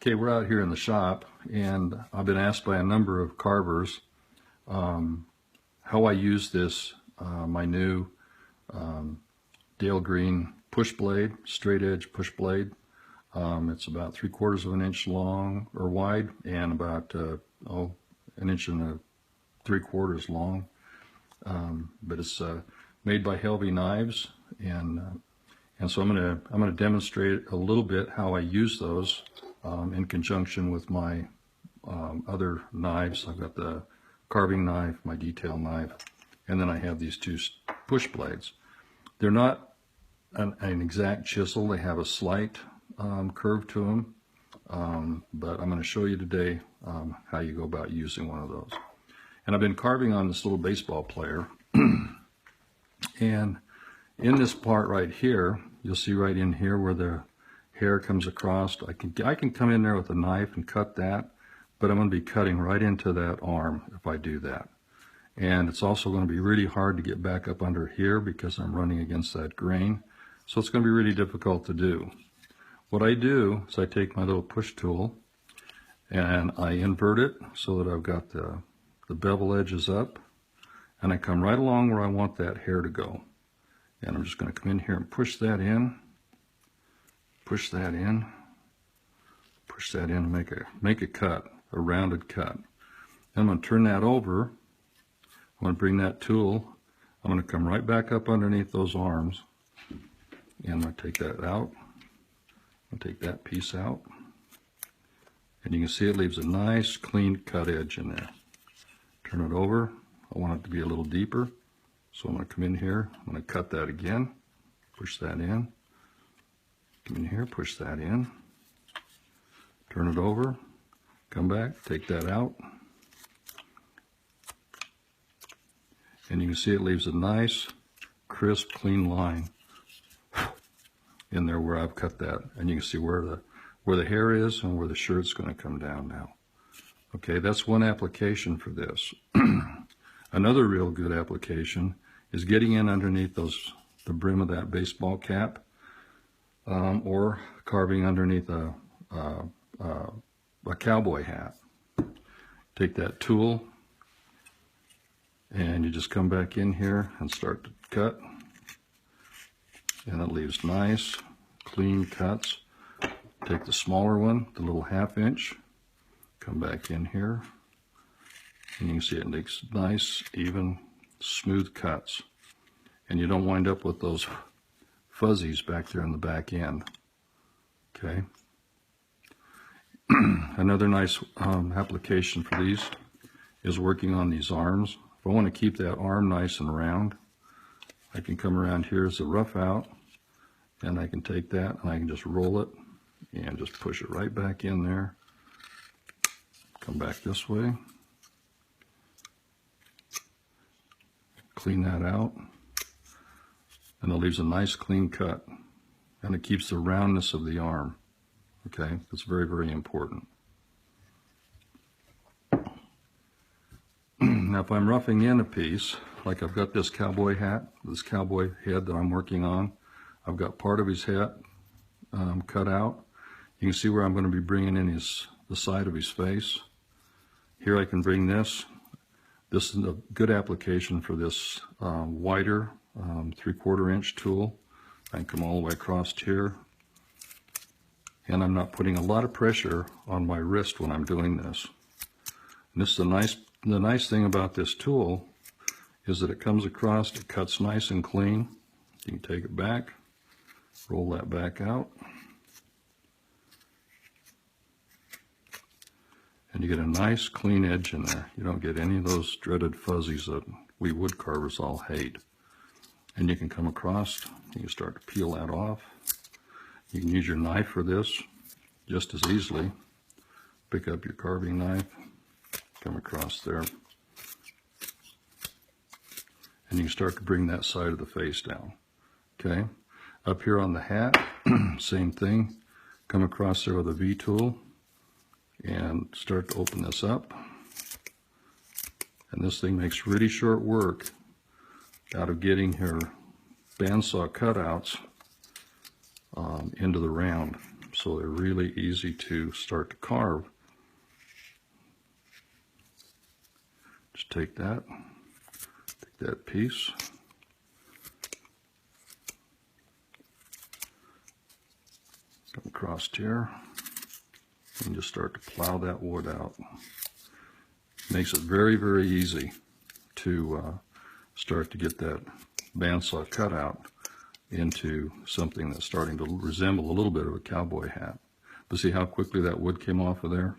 Okay, we're out here in the shop, and I've been asked by a number of carvers how I use this, my new Dale Green push blade, straight edge push blade. It's about 3/4 of an inch long or wide, and about an inch and 3/4 long. But it's made by Helvey Knives, and so I'm gonna demonstrate a little bit how I use those in conjunction with my other knives. I've got the carving knife, my detail knife, and then I have these two push blades. They're not an exact chisel. They have a slight curve to them, but I'm going to show you today how you go about using one of those. And I've been carving on this little baseball player, and in this part right here, you'll see right in here where the hair comes across. I can come in there with a knife and cut that, but I'm going to be cutting right into that arm if I do that. And it's also going to be really hard to get back up under here because I'm running against that grain. So it's going to be really difficult to do. What I do is I take my little push tool and I invert it so that I've got the bevel edges up, and I come right along where I want that hair to go. And I'm just going to come in here and push that in, push that in, push that in, and make a cut, a rounded cut. Then I'm going to turn that over. I'm going to bring that tool. I'm going to come right back up underneath those arms, and I'm going to take that out. I'm going to take that piece out, and you can see it leaves a nice clean cut edge in there. Turn it over. I want it to be a little deeper, so I'm going to come in here. I'm going to cut that again, push that in. Come in here, push that in, turn it over, come back, take that out, and you can see it leaves a nice, crisp, clean line in there where I've cut that, and you can see where the hair is and where the shirt's going to come down now. Okay, that's one application for this. Another real good application is getting in underneath the brim of that baseball cap, or carving underneath a cowboy hat. Take that tool and you just come back in here and start to cut, and it leaves nice clean cuts. Take the smaller one, the little 1/2 inch, come back in here, and you can see it makes nice even smooth cuts, and you don't wind up with those fuzzies back there in the back end. Okay. Another nice application for these is working on these arms. If I want to keep that arm nice and round, I can come around here as a rough out, and I can take that and I can just roll it and just push it right back in there. Come back this way. Clean that out. And it leaves a nice clean cut, and it keeps the roundness of the arm. Okay, that's very, very important. Now if I'm roughing in a piece, like I've got this cowboy hat, this cowboy head that I'm working on, I've got part of his head cut out. You can see where I'm going to be bringing in the side of his face. Here I can bring this. This is a good application for this wider 3/4 inch tool. I can come all the way across here, and I'm not putting a lot of pressure on my wrist when I'm doing this. And this is the nice thing about this tool is that it comes across, it cuts nice and clean. You can take it back, roll that back out, and you get a nice clean edge in there. You don't get any of those dreaded fuzzies that we wood carvers all hate. And you can come across, you can start to peel that off. You can use your knife for this just as easily. Pick up your carving knife, come across there, and you can start to bring that side of the face down. Okay, up here on the hat, same thing. Come across there with a V-tool and start to open this up. And this thing makes really short work out of getting her bandsaw cutouts into the round. So so they're really easy to start to carve. Just take that piece, come across here, and just start to plow that wood out. Makes it very, very easy to start to get that bandsaw cutout into something that's starting to resemble a little bit of a cowboy hat. But see how quickly that wood came off of there?